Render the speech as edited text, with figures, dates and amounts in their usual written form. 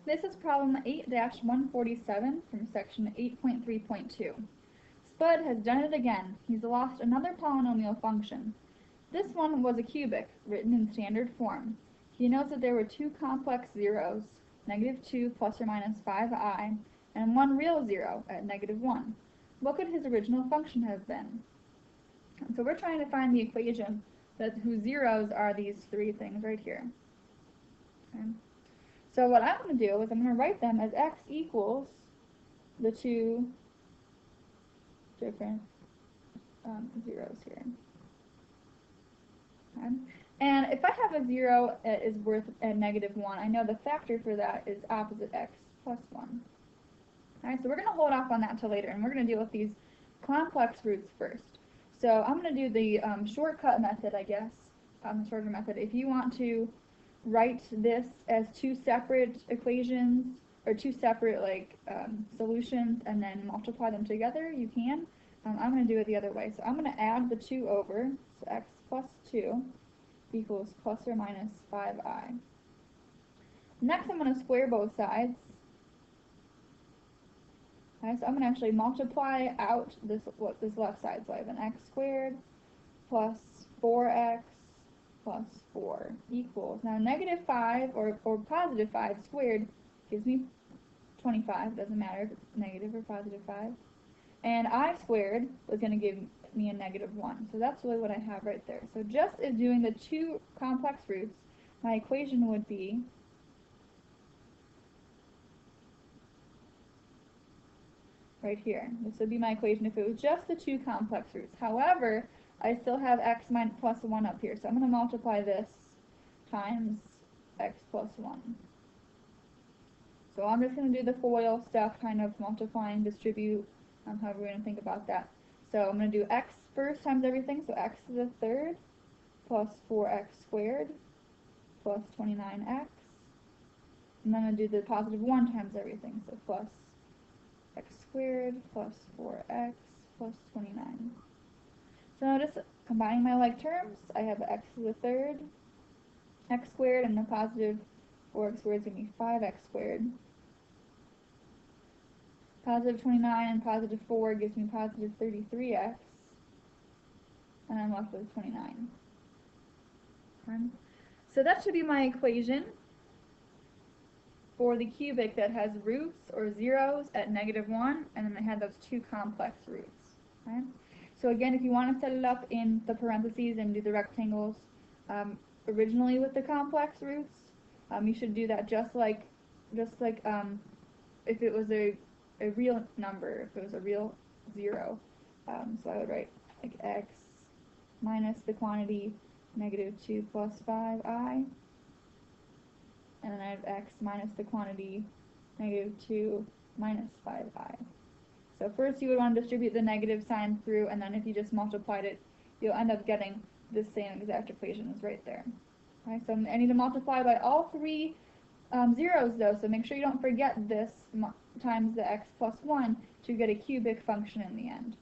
This is problem 8-147 from section 8.3.2. Spud has done it again. He's lost another polynomial function. This one was a cubic, written in standard form. He knows that there were two complex zeros, -2 plus or minus 5i, and one real zero at -1. What could his original function have been? So we're trying to find the equation whose zeros are these three things right here. Okay. So what I'm going to do is I'm going to write them as x equals the two different zeros here. Okay. And if I have a zero that is worth at -1, I know the factor for that is opposite x plus 1. Alright, so we're going to hold off on that until later, and we're going to deal with these complex roots first. So I'm going to do the shortcut method, I guess, the shorter method. If you want to write this as two separate equations, or two separate solutions, and then multiply them together, you can. I'm going to do it the other way. So I'm going to add the 2 over, so x plus 2 equals plus or minus 5i. Next I'm going to square both sides. Okay, so I'm going to actually multiply out this left side. So I have an x squared plus 4x plus 4 equals, now -5 or positive 5 squared gives me 25, doesn't matter if it's negative or positive 5. And I squared was going to give me a -1. So that's really what I have right there. So just as doing the two complex roots, my equation would be right here. This would be my equation if it was just the two complex roots. However, I still have x plus 1 up here, so I'm going to multiply this times x plus 1. So I'm just going to do the FOIL stuff, kind of multiplying, distribute, however we're going to think about that. So I'm going to do x first times everything, so x to the third plus 4x squared plus 29x. And then I'm going to do the positive 1 times everything, so plus x squared plus 4x plus 29. So notice, combining my like terms, I have x to the third, x squared, and the positive 4x squared is going to be 5x squared. Positive 29 and positive 4 gives me positive 33x, and I'm left with 29. Okay. So that should be my equation for the cubic that has roots or zeros at -1, and then I had those two complex roots. Okay. So again, if you want to set it up in the parentheses and do the rectangles originally with the complex roots, you should do that just like if it was a real number, if it was a real zero. So I would write like x minus the quantity -2 plus 5i, and then I have x minus the quantity -2 minus 5i. So first you would want to distribute the negative sign through, and then if you just multiplied it, you'll end up getting the same exact equation as right there. Okay, so I need to multiply by all three zeros though, so make sure you don't forget this times the x plus 1 to get a cubic function in the end.